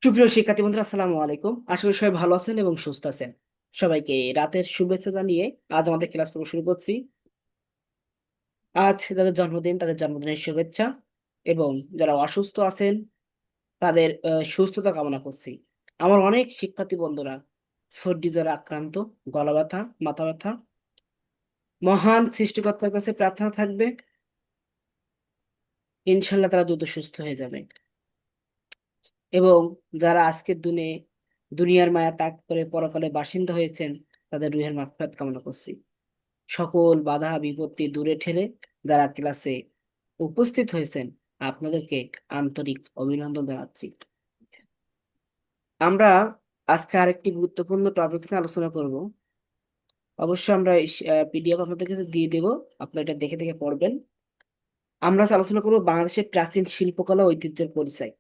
সুপ্রিয় শিক্ষার্থী বন্ধুরা, আসসালামু আলাইকুম। আশা করি সবাই ভালো আছেন এবং সুস্থ আছেন। সবাইকে রাতের শুভেচ্ছা জানিয়ে আজ আমাদের ক্লাস পর্ব শুরু করছি। আজ যাদের জন্মদিন তাদের জন্মদিনের শুভেচ্ছা, এবং যারা অসুস্থ আছেন তাদের সুস্থতা কামনা করছি। আমার অনেক শিক্ষার্থী বন্ধুরা সর্দি জ্বরে আক্রান্ত, গলা ব্যথা, মাথা ব্যথা। মহান সৃষ্টিকর্তার কাছে প্রার্থনা থাকবে, ইনশাল্লাহ তারা দ্রুত সুস্থ হয়ে যাবে। এবং যারা আজকের দিনে দুনিয়ার মায়া ত্যাগ করে পরকালে বাসিন্দা হয়েছেন, তাদের রুহের মাগফিরাত কামনা করছি। সকল বাধা বিপত্তি দূরে ঠেলে যারা ক্লাসে উপস্থিত হয়েছেন, আপনাদেরকে আন্তরিক অভিনন্দন জানাচ্ছি। আমরা আজকে আরেকটি গুরুত্বপূর্ণ টপিক নিয়ে আলোচনা করব। অবশ্যই আমরা পিডিএফ আপনাদেরকে দিয়ে দেব, আপনারা এটা দেখে দেখে পড়বেন। আমরা আজ আলোচনা করব বাংলাদেশের প্রাচীন শিল্পকলা ও ঐতিহ্যের পরিচয়।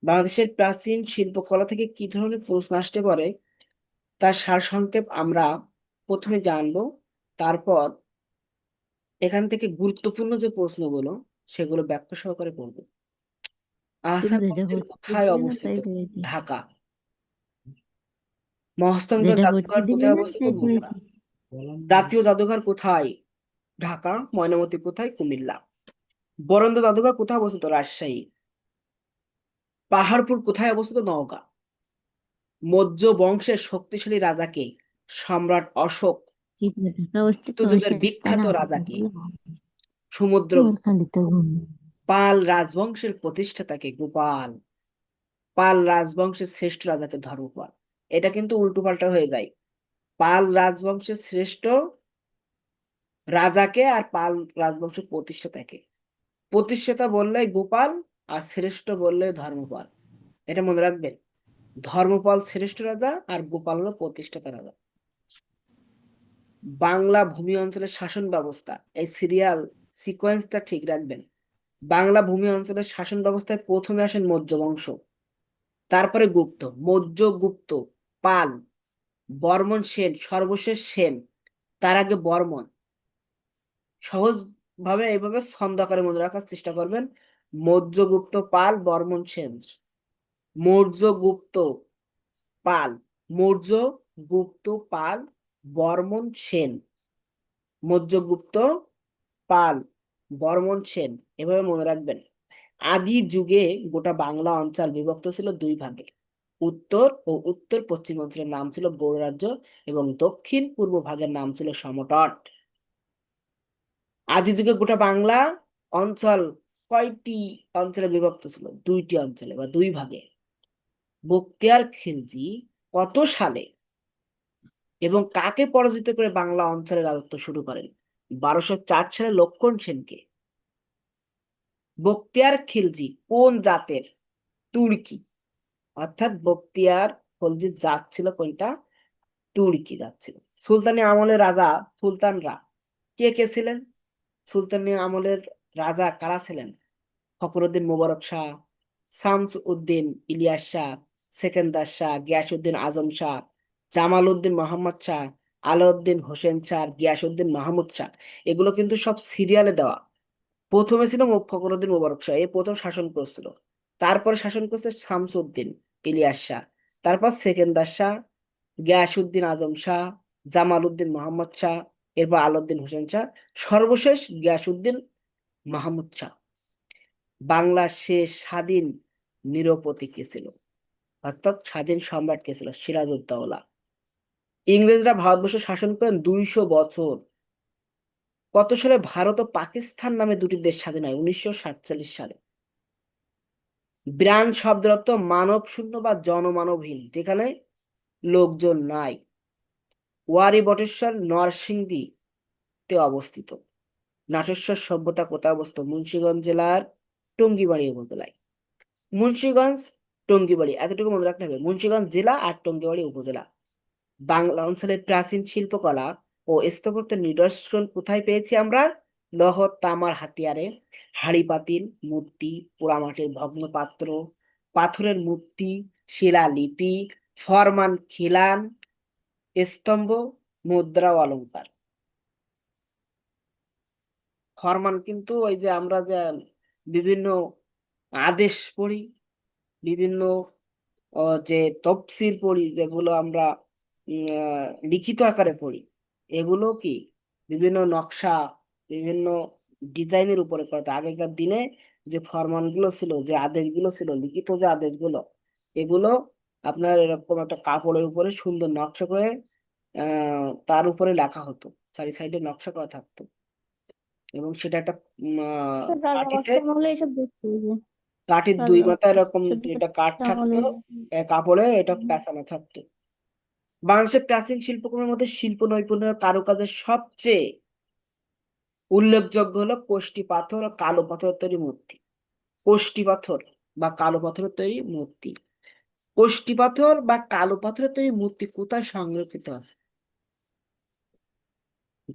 বাংলাদেশের প্রাচীন শিল্পকলা থেকে কি ধরনের প্রশ্ন আসতে পারে তার সারসংক্ষেপ আমরা প্রথমে জানবো। তারপর এখান থেকে গুরুত্বপূর্ণ যে প্রশ্নগুলো সেগুলো ব্যাখ্যা সহকারে পড়বো। তুমি আহসান যেটা মঞ্জিল ভর্তি কোথায় দিলে না অবস্থিত? তাই করে দিই। ঢাকা। মহাস্থানগড় যেটা ভর্তি জাদুঘর দিলে কোথায় না অবস্থিত? তাই করে বগুড়া। দিই। জাতীয় জাদুঘর কোথায়? ঢাকা। ময়নামতি কোথায়? কুমিল্লা। বরেন্দ্র জাদুঘর কোথায় অবস্থিত? রাজশাহী। পাহাড়পুর কোথায় অবস্থিত? নওগাঁ। মৌর্য বংশের শক্তিশালী রাজাকে? সম্রাট অশোক। চিত্রে ঢাকা অবস্থিত যুগের সেটা বিখ্যাত না রাজা বলতে কি? বলে সমুদ্র। তোমার খালি তো ঘুম। পাল রাজবংশের প্রতিষ্ঠাতাকে? গোপাল। পাল রাজবংশের শ্রেষ্ঠ রাজাকে? ধর্মপাল। এটা কিন্তু উল্টো পাল্টা হয়ে যায়। পাল রাজবংশের শ্রেষ্ঠ রাজাকে আর পাল রাজবংশের প্রতিষ্ঠাতাকে। প্রতিষ্ঠাতা বললে গোপাল, আর শ্রেষ্ঠ বললে ধর্মপাল। এটা মনে রাখবেন। ধর্মপাল শ্রেষ্ঠ রাজা আর গোপাল হলো প্রতিষ্ঠাতা রাজা। বাংলা ভূমি অঞ্চলের শাসন ব্যবস্থা, এই সিরিয়াল সিকোয়েন্সটা ঠিক রাখবেন। বাংলা ভূমি অঞ্চলের শাসন ব্যবস্থায় প্রথমে আসেন মৌর্য বংশ, তারপরে গুপ্ত, মৌর্য, গুপ্ত, পাল, বর্মন, সেন, সর্বশেষ সেন। তার আগে বর্মন। সহজ ভাবে এইভাবে ছন্দ আকারে মনে রাখার চেষ্টা করবেন। মৌর্য, গুপ্ত, পাল, বর্মন, সেন। মৌর্য, গুপ্ত, পাল। মৌর্য, গুপ্ত, পাল, বর্মন, সেন। মৌর্য, গুপ্ত, পাল, বর্মন, সেন। এভাবে মনে রাখবেন। আদি যুগে গোটা বাংলা অঞ্চল বিভক্ত ছিল দুই ভাগে। উত্তর ও উত্তর পশ্চিম অঞ্চলের নাম ছিল গৌড় রাজ্য, এবং দক্ষিণ পূর্ব ভাগের নাম ছিল সমতট। আদি যুগে গোটা বাংলা অঞ্চল কয়টি অঞ্চলে বিভক্ত ছিল? দুইটি অঞ্চলে বা দুই ভাগে। বখতিয়ার খিলজি কত সালে এবং কাকে পরাজিত করে বাংলা অঞ্চলের রাজত্ব শুরু করেন? 1204 সালে লক্ষণ সেনকে। বখতিয়ার খিলজি কোন জাতের? তুর্কি। অর্থাৎ বখতিয়ার খলজির জাত ছিল কোনটা? তুর্কি জাত ছিল। সুলতানি আমলের রাজা, সুলতানরা কে কে ছিলেন? সুলতানি আমলের রাজা কারা ছিলেন? ফখরুদ্দিন মুবারক শাহ, শামস উদ্দিন ইলিয়াস শাহ, সেকেন্দার শাহ, গিয়াসউদ্দিন আজম শাহ, জামাল উদ্দিন মোহাম্মদ শাহ, আলাউদ্দিন হোসেন শাহ, গিয়াসউদ্দিন মাহমুদ শাহ। এগুলো কিন্তু সব সিরিয়ালে দেওয়া। প্রথমে ছিল ফখরুদ্দিন মুবারক শাহ, এই প্রথম শাসন করছিল। তারপরে শাসন করছে শামসুদ্দিন ইলিয়াস শাহ, তারপর সেকেন্দার শাহ, গিয়াসউদ্দিন আজম শাহ, জামাল উদ্দিন মোহাম্মদ শাহ, এরপর আলাউদ্দিন হোসেন শাহ, সর্বশেষ গিয়াসউদ্দিন মাহমুদ শাহ। বাংলার শেষ স্বাধীন নৃপতি কে ছিল? অর্থাৎ স্বাধীন সম্রাট কে ছিল? সিরাজউদ্দৌলা। ইংরেজরা ভারতবর্ষ শাসন করেন 200 বছর। কত সালে ভারত ও পাকিস্তান নামে দুটি দেশ স্বাধীন হয়? 1947 সালে। ব্রাণ শব্দের অর্থ মানব শূন্য বা জনমানবহীন, যেখানে লোকজন নাই। ওয়ারী বটেশ্বর নরসিংদী তে অবস্থিত। নাটেশ্বর সভ্যতা কোথায় অবস্থিত? মুন্সিগঞ্জ জেলার টঙ্গিবাড়ি উপজেলায়। মুন্সিগঞ্জ, টঙ্গিবাড়ি, এতটুকু মনে রাখতে হবে। মুন্সিগঞ্জ জেলা আর টঙ্গিবাড়ি উপজেলা। বাংলা অঞ্চলের প্রাচীন শিল্পকলা ও স্থাপত্যের নিদর্শন কোথায় পেয়েছি আমরা? লৌহ তামার হাতিয়ারে, হাঁড়ি পাতিল, মূর্তি, পোড়ামাটির ভগ্ন পাত্র, পাথরের মূর্তি, শিলালিপি, ফরমান খিলান, স্তম্ভ, মুদ্রা ও অলংকার। ফরমান কিন্তু ওই যে আমরা যে বিভিন্ন আদেশ পড়ি, বিভিন্ন যে তফসির পড়ি, যেগুলো আমরা লিখিত আকারে পড়ি, এগুলো কি বিভিন্ন নকশা, বিভিন্ন ডিজাইনের উপরে করতো। আগেকার দিনে যে ফরমানগুলো ছিল, যে আদেশগুলো ছিল, লিখিত যে আদেশগুলো, এগুলো আপনার এরকম একটা কাপড়ের উপরে সুন্দর নকশা করে তার উপরে লেখা হতো, চারি সাইডে নকশা করা থাকতো, এবং সেটা একটা স্যার রাজা কাঠিতে, ভাস্কর মহলে এসব দেখছি যে কাঠির দুই রাজা মাথায় এরকম সতীদার এটা কাঠ থাকতো, আমলে। কাপড়ে এটা পেঁচানো থাকতো। বাংলাদেশের প্রাচীন শিল্পকর্মের মধ্যে শিল্প নৈপুণ্য ও কারুকাজের সবচেয়ে উল্লেখযোগ্য হলো কোষ্ঠী পাথর ও কালো পাথরের তৈরি মূর্তি। কোষ্ঠী পাথর বা কালো পাথরের তৈরি মূর্তি। কোষ্ঠী পাথর বা কালো পাথরের তৈরি মূর্তি কোথায় সংরক্ষিত আছে?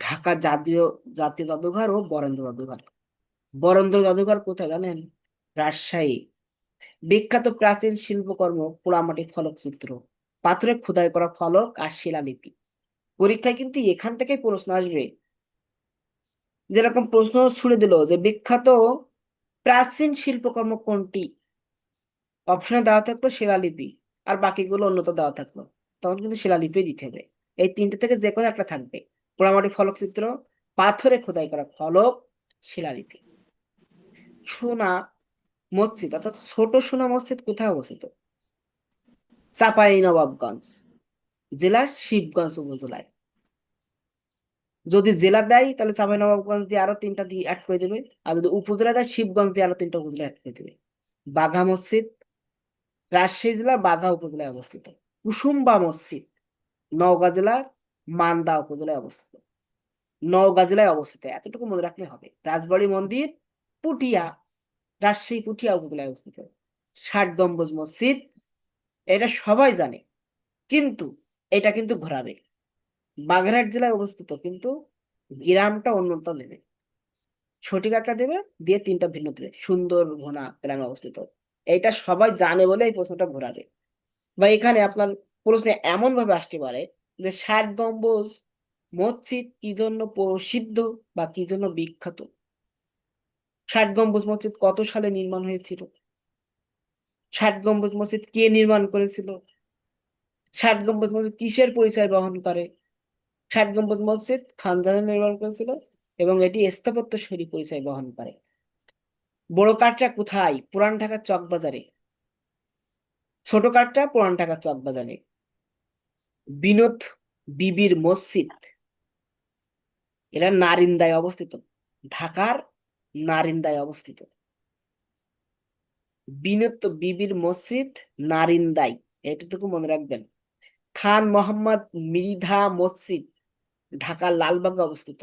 ঢাকা জাতীয় জাতীয় জাদুঘর ও বরেন্দ্র জাদুঘর। বরেন্দ্র জাদুঘর কোথায় জানেন? রাজশাহী। বিখ্যাত প্রাচীন শিল্পকর্ম পোড়ামাটির ফলকচিত্র, পাথরে খোদাই করা ফলক আর শিলালিপি। পরীক্ষায় কিন্তু এখান থেকেই প্রশ্ন আসবে। যেরকম প্রশ্ন ছুড়ে দিল যে বিখ্যাত প্রাচীন শিল্পকর্ম কোনটি, অপশনে দেওয়া থাকলো শিলালিপি, আর বাকিগুলো অন্যত দেওয়া থাকলো, তখন কিন্তু শিলালিপি দিতে হবে। এই তিনটে থেকে যে কোনো একটা থাকবে: পোড়ামাটি ফলকচিত্র, পাথরে খোদাই করা ফলক, শিলালিপি। সোনা মসজিদ অর্থাৎ ছোট সোনা মসজিদ কোথায় অবস্থিত? চাঁপাইনবাবগঞ্জ জেলার শিবগঞ্জ উপজেলায়। যদি জেলা দেয় তাহলে চাঁপাইনবাবগঞ্জ দিয়ে আরো তিনটা দিয়ে অ্যাড করে দেবে, আর যদি উপজেলা দেয় শিবগঞ্জ দিয়ে আরো তিনটা উপজেলা অ্যাড করে দেবে। বাঘা মসজিদ রাজশাহী জেলার বাঘা উপজেলায় অবস্থিত। কুসুম্বা মসজিদ নওগাঁ জেলার মান্দা উপজেলায় অবস্থিত। নওগাঁ জেলায় অবস্থিত, এতটুকু মনে রাখলে হবে। রাজবাড়ী মন্দির পুঠিয়া, রাজশাহী পুঠিয়া উপজেলায় অবস্থিত। 60 গম্বুজ মসজিদ, এটা সবাই জানে, কিন্তু এটা কিন্তু ঘোরাবে। বাগেরহাট জেলায় অবস্থিত, কিন্তু গ্রামটা অন্যটা নেবে। সঠিক একটা দেবে, দিয়ে তিনটা ভিন্ন দেবে। সুন্দরবনা গ্রামে অবস্থিত। এইটা সবাই জানে বলে এই প্রশ্নটা ঘোরাবে। বা এখানে আপনার প্রশ্নে এমন ভাবে আসতে পারে যে 60 গম্বুজ মসজিদ কি জন্য প্রসিদ্ধ বা কি জন্য বিখ্যাত? 60 গম্বুজ মসজিদ কত সালে নির্মাণ হয়েছিল? 60 গম্বুজ মসজিদ কে নির্মাণ করেছিল? 60 গম্বুজ মসজিদ কিসের পরিচয় বহন করে? 60 গম্বুজ মসজিদ খান জাহান নির্মাণ করেছিল, এবং এটি স্থাপত্য শৈলী পরিচয় বহন করে। বড় কাঠটা কোথায়? পুরান ঢাকার চকবাজারে। ছোট কাঠটা পুরান ঢাকার চকবাজারে। বিনোদ বিবির মসজিদ, এরা নারিন্দায় অবস্থিত, ঢাকার নারিন্দায় অবস্থিত। বিনোদ বিবির মসজিদ নারিন্দায়, এটুকু মনে রাখবেন। খান মোহাম্মদ মৃধা মসজিদ ঢাকার লালবাগে অবস্থিত।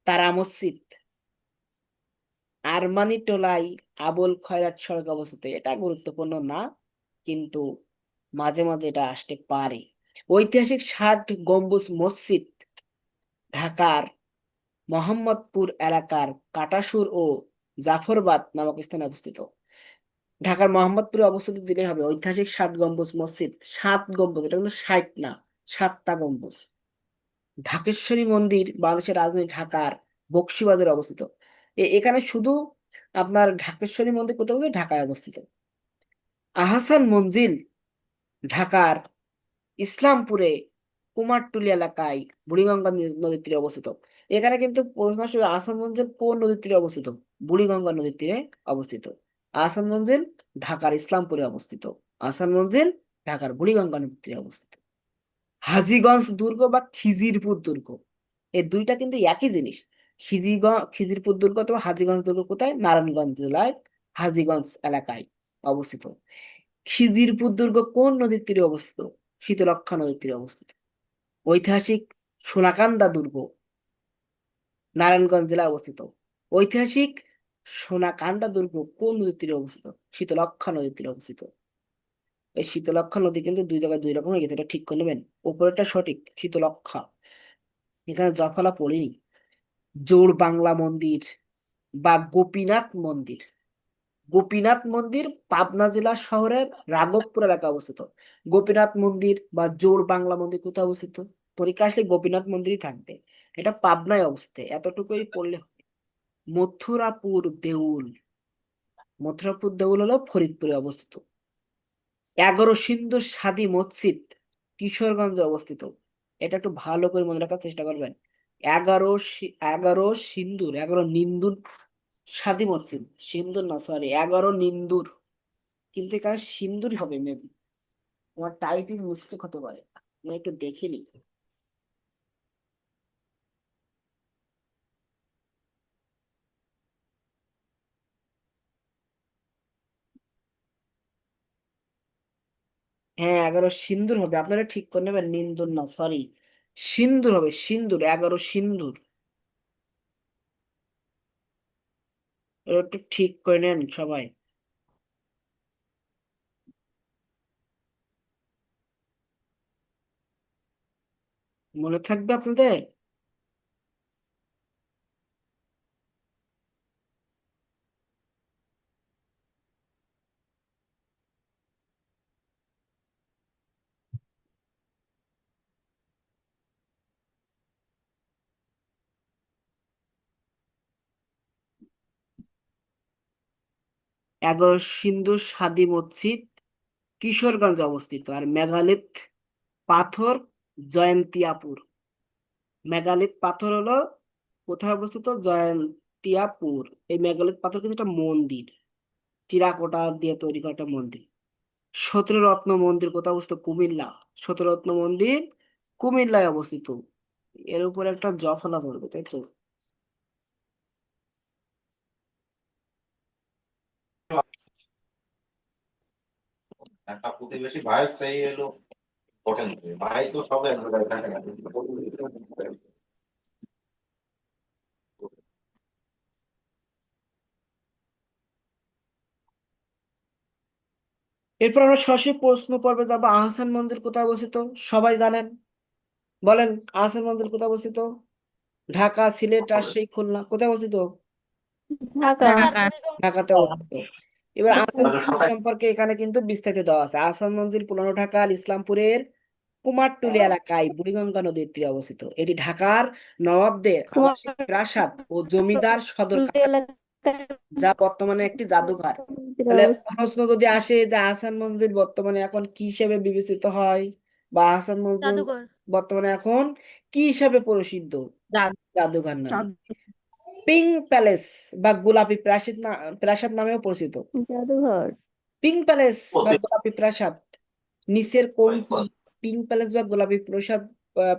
তারা মসজিদ আরমানিটোলায় আবুল খয়রাত সড়কে অবস্থিত। এটা গুরুত্বপূর্ণ না, কিন্তু মাঝে মাঝে এটা আসতে পারে। ঐতিহাসিক 60 গম্বুজ মসজিদ ঢাকার মোহাম্মদপুর এলাকার কাটাসুর ও জাফরবাদ নামক স্থানে অবস্থিত। ঢাকার মোহাম্মদপুরে অবস্থিত দিলে হবে ঐতিহাসিক 60 গম্বুজ মসজিদ। 7 গম্বুজ, এটা কিন্তু 60 না, 7টা গম্বুজ। ঢাকেশ্বরী মন্দির বাংলাদেশের রাজধানী ঢাকার বকশীবাজারে অবস্থিত। এখানে শুধু আপনার ঢাকেশ্বরী মন্দির কোথাও কোথাও ঢাকায় অবস্থিত। আহসান মঞ্জিল ঢাকার ইসলামপুরে কুমারটুলি এলাকায় বুড়িগঙ্গা নদীর তীরে অবস্থিত। এখানে কিন্তু প্রশ্ন আসলে আহসান মঞ্জিল কোন নদীর তীরে অবস্থিত? বুড়িগঙ্গা নদীর তীরে অবস্থিত। আহসান মঞ্জিল ঢাকার ইসলামপুরে অবস্থিত। আহসান মঞ্জিল ঢাকার বুড়িগঙ্গা নদীর তীরে অবস্থিত। হাজীগঞ্জ দুর্গ বা খিজিরপুর দুর্গ, এই দুইটা কিন্তু একই জিনিস। খিজিরপুর দুর্গ অথবা হাজীগঞ্জ দুর্গ কোথায়? নারায়ণগঞ্জ জেলায় হাজীগঞ্জ এলাকায় অবস্থিত। খিজিরপুর দুর্গ কোন নদীর তীরে অবস্থিত? শীতলক্ষ্যা নদীর তীরে অবস্থিত। ঐতিহাসিক সোনাকান্দা দুর্গ নারায়ণগঞ্জ জেলায় অবস্থিত। ঐতিহাসিক সোনাকান্দা দুর্গ কোন নদীর তীরে অবস্থিত? শীতলক্ষ্যা নদীর তীরে অবস্থিত। এই শীতলক্ষ্যা নদী কিন্তু দুই জায়গায় দুই রকম হয়ে গেছে, এটা ঠিক করে নেবেন। উপরেরটা সঠিক, শীতলক্ষ্যা। এখানে জফলা পড়িনি। জোড় বাংলা মন্দির বা গোপীনাথ মন্দির। গোপীনাথ মন্দির পাবনা জেলা শহরের রাঘবপুর এলাকায় অবস্থিত। গোপীনাথ মন্দির বা জোড় বাংলা মন্দির কোথায় অবস্থিত? পরীক্ষা আসলে গোপীনাথ মন্দিরই থাকবে। এটা পাবনায় অবস্থিত, এতটুকুই পড়লে হবে। মথুরাপুর দেউল, মথুরাপুর দেউল হলো ফরিদপুরে অবস্থিত। 11 সিন্ধুর সাদী মসজিদ কিশোরগঞ্জে অবস্থিত। এটা একটু ভালো করে মনে রাখার চেষ্টা করবেন। 11 নিন্দুর সাদী মসজিদ, সিন্দুর না, সরি, 11 নিন্দুর, কিন্তু এখানে সিন্দুর হবে মেবি, তোমার টাইপিং মিস্টেক হতে পারে, আমি একটু দেখে নিই। হ্যাঁ, 11 সিন্দুর হবে, আপনারা ঠিক করে নেবেন, নিন্দুর না, সরি, সিন্দুর হবে, সিন্দুর, 11 সিন্দুর। এটা একটু ঠিক করে নেন সবাই, মনে থাকবে আপনাদের। এগারো সিন্ধুর সাদী মসজিদ কিশোরগঞ্জে অবস্থিত। আর মেগালিথ পাথর জয়ন্তিয়াপুর। মেগালিথ পাথর হলো কোথায় অবস্থিত? জয়ন্তিয়াপুর। এই মেগালিথ পাথর কিন্তু একটা মন্দির, টেরাকোটা দিয়ে তৈরি করা একটা মন্দির। 17 রত্ন মন্দির কোথায় অবস্থিত? কুমিল্লা। 17 রত্ন মন্দির কুমিল্লায় অবস্থিত। এর উপর একটা জফলা পড়বে, তাই তো? একটা প্রতিবেশী ভাইয়ের সেই হলো হোটেল ভাই তো সব এক জায়গায়। এরপর আমরা সরাসরি প্রশ্ন পর্বে যাবো। আহসান মঞ্জিল কোথায় অবস্থিত? সবাই জানেন, বলেন। আহসান মঞ্জিল কোথায় অবস্থিত? ঢাকা, সিলেট, রাজশাহী, খুলনা, কোথায় অবস্থিত? ঢাকা। ঢাকাতে অবস্থিত। এবার আহসান মঞ্জিল সম্পর্কে এখানে কিন্তু বিস্তারিত দেওয়া আছে। আহসান মঞ্জিল পুরানো ঢাকার ইসলামপুরের কুমারটুলি এলাকায় বুড়িগঙ্গা নদীর তীরে অবস্থিত। এটি ঢাকার নবাবদের আবাসিক প্রাসাদ ও জমিদার সদর কুমারটুলি কাছাকাছি, এলাকার যা বর্তমানে একটি জাদুঘর। মন্দিরে তাহলে অবস্থিত। প্রশ্ন যদি আসে যে আহসান মঞ্জিল বর্তমানে এখন কি হিসেবে বিবেচিত হয়, বা আহসান মঞ্জিল জাদুঘর। বর্তমানে এখন কি হিসাবে প্রসিদ্ধ? জাদুঘর নামে। জাদু- পিঙ্ক প্যালেস বা গোলাপি প্রাসাদ প্রাসাদ নামেও পরিচিত। জাদুঘর। পিঙ্ক প্যালেস বা গোলাপি প্রাসাদ নিচের কোনটি পিঙ্ক প্যালেস বা গোলাপি প্রাসাদ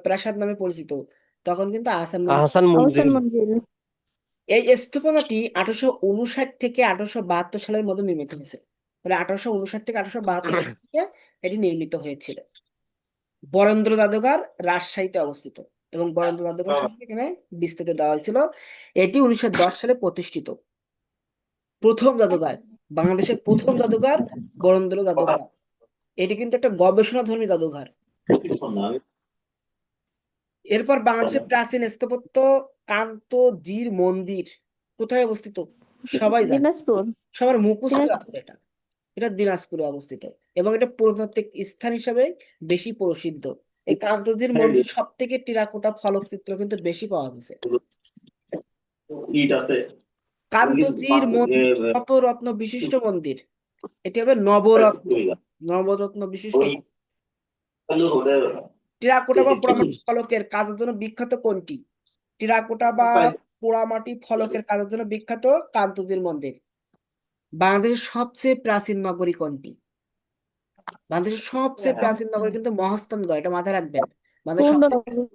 প্রাসাদ নামে পরিচিত? তখন কিন্তু আহসান মঞ্জিল। আহসান আহসান মঞ্জিল। মঞ্জিল। এই স্থাপনাটি 1859 থেকে 1872 সালের মধ্যে নির্মিত হয়েছে। তাহলে 1859 থেকে 1872 সাল থেকে এটি নির্মিত হয়েছিল। বরেন্দ্র জাদুঘর রাজশাহীতে অবস্থিত, এবং বরেন্দ্র জাদুঘর সম্পর্কে এখানে বিস্তারিত দেওয়া হয়েছিল। এটি 1910 সালে প্রতিষ্ঠিত প্রথম জাদুঘর, বাংলাদেশের প্রথম জাদুঘর বরেন্দ্র জাদুঘর। এটি কিন্তু একটা গবেষণাধর্মী জাদুঘর। এরপর বাংলাদেশের প্রাচীন স্থাপত্য কান্তজির মন্দির কোথায় অবস্থিত? সবাই জানে, দিনাজপুর। সবার মুখস্থ দিনাজপুর। আছে এটা। এটা দিনাজপুরে অবস্থিত, এবং এটা প্রত্নতাত্ত্বিক স্থান হিসাবে বেশি প্রসিদ্ধ। এই কান্তজির মন্দির সব থেকে টেরাকোটা ফলকচিত্র কিন্তু বেশি পাওয়া গেছে। ইট আছে কান্তজির মন্দির কত রত্ন বিশিষ্ট মন্দির? এটি হবে নবরত্ন, নবরত্ন বিশিষ্ট। টেরাকোটা বা পোড়ামাটি ফলকের কাজের জন্য বিখ্যাত কোনটি? টেরাকোটা বা পোড়ামাটি ফলকের কাজের জন্য বিখ্যাত কান্তজির মন্দির। বাংলাদেশের সবচেয়ে প্রাচীন নগরী কোনটি? বাংলাদেশের সবচেয়ে প্রাচীন নগরী কিন্তু মহাস্থানগড়, এটা মাথায় রাখবেন। বাংলাদেশের সবচেয়ে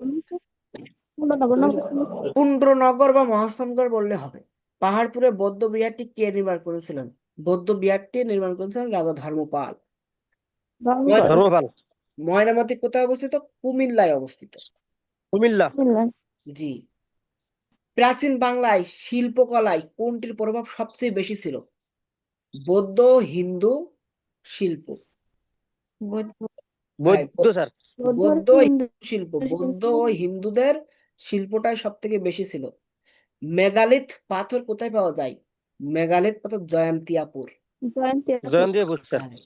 পুন্ড্রনগর বা মহাস্থানগড় বললে হবে। পাহাড়পুরে বৌদ্ধ বিহারটি কে নির্মাণ করেছিলেন? বৌদ্ধ বিহারটি নির্মাণ করেছিলেন রাজা ধর্মপাল। ধর্মপাল। ময়নামতি কোথায় অবস্থিত? কুমিল্লায় অবস্থিত। কুমিল্লা। জি। প্রাচীন বাংলায় শিল্পকলায় কোনটির প্রভাব সবচেয়ে বেশি ছিল? বৌদ্ধ, হিন্দু শিল্প। হ্যাঁ, বৌদ্ধ স্যার। বৌদ্ধ হিন্দু শিল্প, বৌদ্ধ ও হিন্দুদের শিল্পটাই সব থেকে বেশি ছিল। মেগালিথ পাথর কোথায় পাওয়া যায়? মেগালিথ পাথর জয়ন্তিয়াপুর। জয়ন্তীপুর স্যার। হ্যাঁ।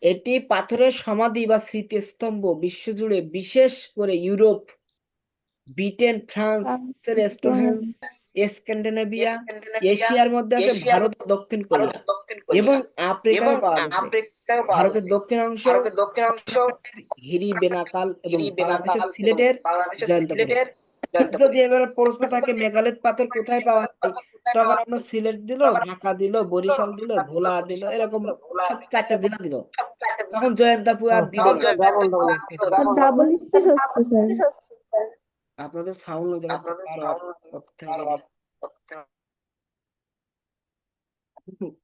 এটি পাথরের সমাধি বা স্মৃতিস্তম্ভ বিশ্বজুড়ে, বিশেষ করে ইউরোপ ব্রিটেন, ফ্রান্স, ফ্রান্স, এস্টোনেন্স, স্ক্যান্ডিনেভিয়া, এশিয়ার মধ্যে আছে ভারত ও দক্ষিণ কোরিয়া এবং আফ্রিকায় পাওয়া গেছে। ভারতের দক্ষিণ অংশ হিরি বেনাকাল এবং বাংলাদেশের সিলেটের জয়ন্তপুরে। যদি এবার প্রশ্ন থাকে মেগালিথ পাথর কোথায় পাওয়া যায়, তখন আমরা সিলেট দিল, ঢাকা দিল, বরিশাল দিল, ভোলা দিল, এরকম সব 4টা জেলা দিল। তখন জয়ন্তপুর আর দিল না। ডাবল স্পেস হচ্ছে স্যার। আপনাদের সাউন্ড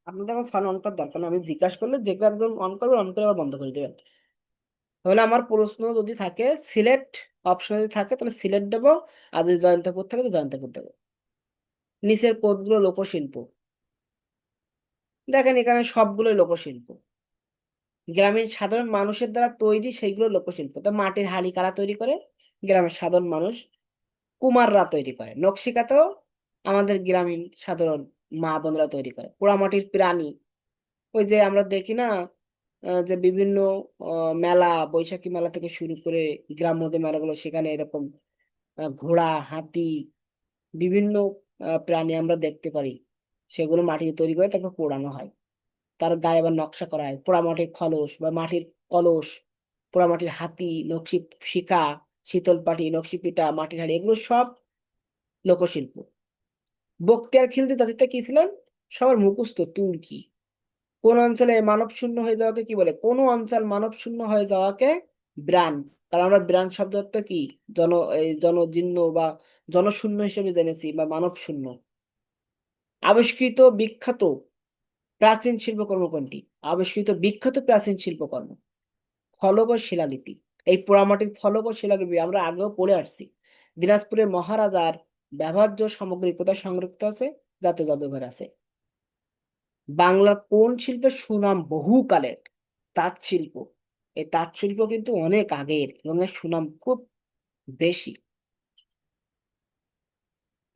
আপনাদের এখন সাউন্ড অন করার দরকার নেই। আমি জিজ্ঞাসা করলে যে কেউ একজন অন করবে, অন করে আবার বন্ধ করে দেবেন। তাহলে আমার প্রশ্ন যদি থাকে সিলেট অপশন যদি থাকে তাহলে সিলেট দেবো, আর যদি জয়ন্তপুর থাকে তো জয়ন্তপুর দেবো। নিচের কোডগুলো লোকশিল্প, দেখেন এখানে সবগুলোই লোকশিল্প, গ্রামীণ সাধারণ মানুষের দ্বারা তৈরি সেইগুলো লোকশিল্প। তো মাটির হাঁড়ি কারা তৈরি করে? গ্রামের সাধারণ মানুষ, কুমাররা তৈরি করে। নকশিকাঁথাও আমাদের গ্রামীণ সাধারণ মা বোনরা তৈরি করে। পোড়ামাটির প্রাণী, ওই যে আমরা দেখি না, যে বিভিন্ন মেলা, বৈশাখী মেলা থেকে শুরু করে গ্রাম্য যে মেলাগুলো, সেখানে এরকম ঘোড়া, হাতি, বিভিন্ন প্রাণী আমরা দেখতে পারি। সেগুলো মাটিতে তৈরি করে তারপর পোড়ানো হয়, তার গায়ে আবার নকশা করা হয়। পোড়ামাটির খলস বা মাটির কলস, পোড়ামাটির হাতি, নকশি শিখা, শীতল পাটি, নকশি পিঠা, মাটির হাঁড়ি, এগুলো সব লোকশিল্প। বখতিয়ার খিলজি জাতিটা কি ছিলেন? সবার মুখস্থ তুর্কি। কোন অঞ্চলে মানব শূন্য হয়ে যাওয়াকে কি বলে? কোন অঞ্চল মানব শূন্য হয়ে যাওয়াকে ব্রান। কারণ আমরা ব্রান শব্দ অর্থ কি জনজীর্ণ বা জনশূন্য হিসেবে জেনেছি, বা মানব শূন্য। আবিষ্কৃত বিখ্যাত প্রাচীন শিল্পকর্ম কোনটি? আবিষ্কৃত বিখ্যাত প্রাচীন শিল্পকর্ম ফলক ও শিলালিপি। এই পোড়ামাটির ফলক ও শিলালিপি আমরা আগেও পড়ে আসছি। দিনাজপুরের মহারাজার ব্যবহার্য সামগ্রী কোথায় সংরক্ষিত আছে? জাতীয় জাদুঘরে আছে। বাংলার কোন শিল্পের সুনাম বহুকালের? তাঁত শিল্প। এই তাঁত শিল্প কিন্তু অনেক আগের এবং এর সুনাম খুব বেশি।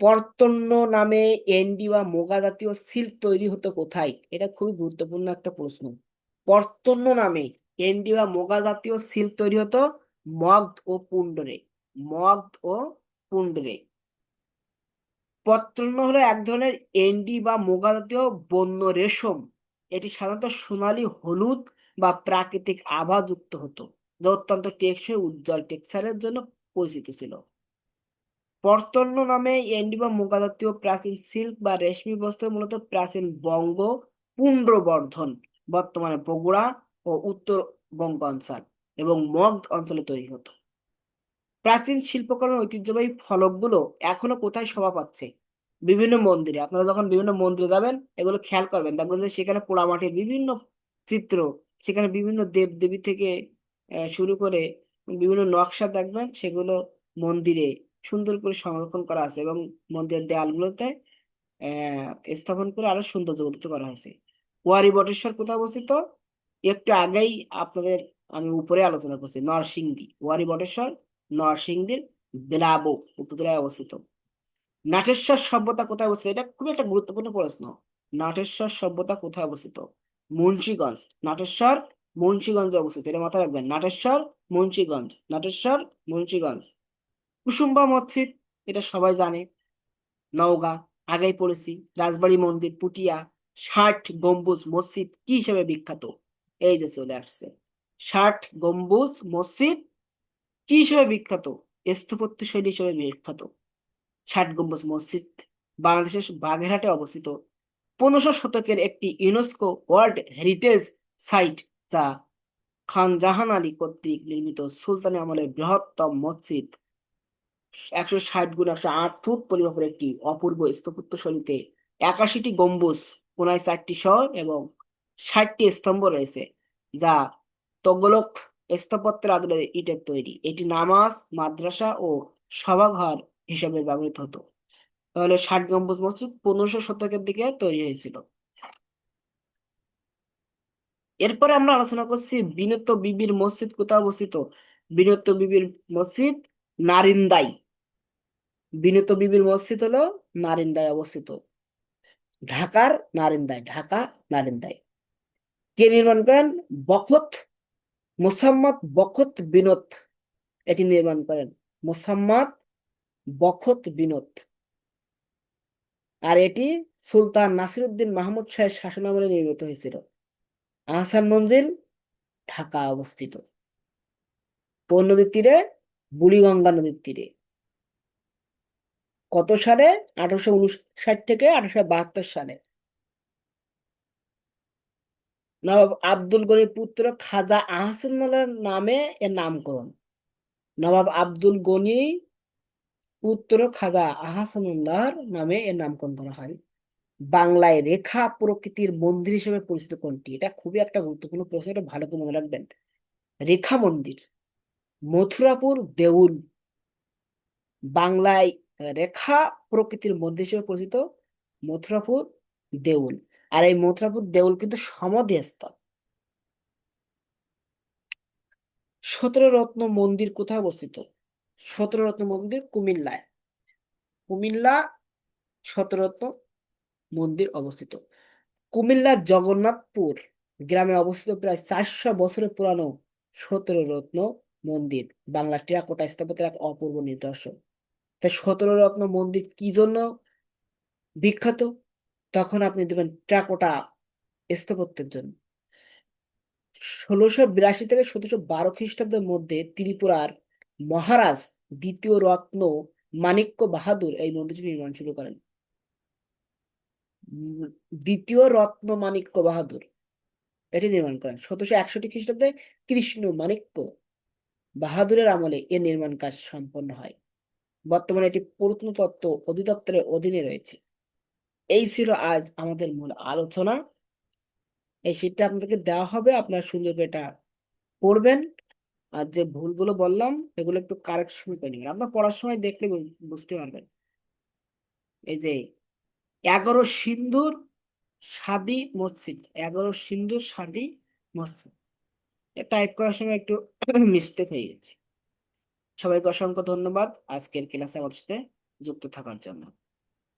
পর্তন্য নামে এন্ডি বা মোগা জাতীয় সিল্ক তৈরি হতো কোথায়? এটা খুবই গুরুত্বপূর্ণ একটা প্রশ্ন। পর্তন্য নামে এন্ডি বা মোগা জাতীয় সিল্ক তৈরি হতো মগধ ও পুন্ডরে। মগধ ও পুন্ডরে। পর্তন্য হলো এক ধরনের এন্ডি বা মোগা জাতীয় বন্য রেশম। এটি সাধারণত সোনালী হলুদ বা প্রাকৃতিক আভা যুক্ত হতো, যা অত্যন্ত টেকসই উজ্জ্বল টেক্সচারের জন্য পরিচিত ছিল। পর্তন্য নামে এন্ডি বা মুগা জাতীয় প্রাচীন সিল্ক বা রেশমি বস্ত্র মূলত প্রাচীন বঙ্গ, পুন্ড্রবর্ধন, বর্তমানে বগুড়া ও উত্তরবঙ্গ অঞ্চল এবং মগধ অঞ্চলে তৈরি হতো। প্রাচীন শিল্পকর্মের ঐতিহ্যবাহী ফলকগুলো এখনো কোথায় শোভা পাচ্ছে? বিভিন্ন মন্দিরে। আপনারা যখন বিভিন্ন মন্দিরে যাবেন এগুলো খেয়াল করবেন, দেখবেন যে সেখানে পোড়ামাটির বিভিন্ন চিত্র, সেখানে বিভিন্ন দেব দেবী থেকে শুরু করে বিভিন্ন নকশা দেখবেন, সেগুলো মন্দিরে সুন্দর করে সংরক্ষণ করা আছে এবং মন্দিরের দেয়ালগুলোতে স্থাপন করে আরো সৌন্দর্যবর্ধিত করা হয়েছে। ওয়ারি বটেশ্বর কোথায় অবস্থিত? একটু আগেই আপনাদের আমি উপরে আলোচনা করছি, নরসিংদী। ওয়ারি বটেশ্বর নরসিংদীর বেলাবো উপজেলায় অবস্থিত। নাটেশ্বর সভ্যতা কোথায় অবস্থিত? এটা খুবই একটা গুরুত্বপূর্ণ প্রশ্ন। নাটেশ্বর সভ্যতা কোথায় অবস্থিত? মুন্সিগঞ্জ। নাটেশ্বর মুন্সিগঞ্জে অবস্থিত, এটা মাথায় রাখবেন। নাটেশ্বর মুন্সিগঞ্জ, নাটেশ্বর মুন্সিগঞ্জ। কুসুম্বা মসজিদ, এটা সবাই জানে, নওগাঁ, আগেই পড়েছি। রাজবাড়ী মন্দির, পুটিয়া। 60 গম্বুজ মসজিদ কি হিসেবে বিখ্যাত? এই যে চলে আসছে 60 গম্বুজ মসজিদ কি হিসেবে বিখ্যাত? স্থাপত্য শৈলী হিসেবে বিখ্যাত। 60 গম্বুজ মসজিদ বাংলাদেশের বাগেরহাটে অবস্থিত। 1500 শতকের একটি ইউনেস্কো ওয়ার্ল্ড হেরিটেজ সাইট, যা খান জাহান আলী কর্তৃক নির্মিত সুলতানি আমলের বৃহত্তম মসজিদ। 160 × 108 ফুট পরিমাপের একটি অপূর্ব স্থাপত্য শৈলীতে 81টি গম্বুজ, কোনায় 4টি শহর এবং 60টি স্তম্ভ রয়েছে, যা তগলক স্থাপত্যের আদলে ইটের তৈরি। এটি নামাজ, মাদ্রাসা ও সভাঘর হিসেবে ব্যবহৃত হতো। তাহলে 60 গম্বুজ মসজিদ 1500 শতকের দিকে তৈরি হয়েছিল। এরপরে আমরা আলোচনা করছি বিনত বিবির মসজিদ কোথায় অবস্থিত? বিনত বিবির মসজিদ নারিন্দাই। বিনত বিবির মসজিদ হলো নারিন্দায় অবস্থিত, ঢাকার নারিন্দায়। ঢাকা নারিন্দায়। কে নির্মাণ করেন? বখত, মোসাম্মদ বখত বিনত এটি নির্মাণ করেন। মোসাম্মদ বখত বিনোদ। আর এটি সুলতান নাসিরউদ্দিন মাহমুদ শাহের শাসনামলে নির্মিত হয়েছিল। আহসান মঞ্জিল ঢাকা অবস্থিত। কোন নদীর তীরে? বুড়িগঙ্গা নদীর তীরে। কত সালে? 1859 থেকে 1872 সালে। নবাব আব্দুল গনির পুত্র খাজা আহসানুল্লাহর নামে এর নামকরণ। নবাব আব্দুল গনি পুত্র খাজা আহসানুল্লাহর নামে এর নামকরণ করা হয়। বাংলায় রেখা প্রকৃতির মন্দির হিসেবে পরিচিত কোনটি? এটা খুবই একটা গুরুত্বপূর্ণ প্রশ্ন, এটা ভালো করে মনে রাখবেন। রেখা মন্দির মথুরাপুর দেউল। বাংলায় রেখা প্রকৃতির মন্দির হিসেবে পরিচিত মথুরাপুর দেউল। আর এই মথুরাপুর দেউল কিন্তু সমাধিস্থল। 17 রত্ন মন্দির কোথায় অবস্থিত? 17 রত্ন মন্দির কুমিল্লায়। কুমিল্লা 17 রত্ন মন্দির অবস্থিত। কুমিল্লার জগন্নাথপুর গ্রামে অবস্থিত প্রায় 400 বছরের পুরানো 17 রত্ন মন্দির বাংলা টেরাকোটা স্থাপত্যের এক অপূর্ব নিদর্শন। তাই 17 রত্ন মন্দির কি জন্য বিখ্যাত? তখন আপনি দেবেন টেরাকোটা স্থাপত্যের জন্য। 1682 থেকে 1712 খ্রিস্টাব্দের মধ্যে ত্রিপুরার মহারাজ দ্বিতীয় রত্ন মাণিক্য বাহাদুর এই মন্দিরটি নির্মাণ শুরু করেন। দ্বিতীয় রত্ন মাণিক্য বাহাদুর এটি নির্মাণ করেন 1761 খ্রিস্টাব্দে। কৃষ্ণ মাণিক্য বাহাদুরের আমলে এর নির্মাণ কাজ সম্পন্ন হয়। বর্তমানে এটি প্রত্নতত্ত্ব অধিদপ্তরের অধীনে রয়েছে। এই ছিল আজ আমাদের মূল আলোচনা। এই শীটটা আপনাদেরকে দেওয়া হবে, আপনারা সুন্দর করে এটা পড়বেন। আর যে ভুলগুলো বললাম এগুলো একটু কারেকশন করে নেবেন, আপনার পড়ার সময় দেখলে বুঝতে পারবেন। এই যে 11 সিন্ধুর সাদি মসজিদ, 11 সিন্ধুর সাদি মসজিদ, টাইপ করার সময় একটু মিস্টেক হয়ে গেছে। সবাইকে অসংখ্য ধন্যবাদ আজকের ক্লাসে আমাদের সাথে যুক্ত থাকার জন্য।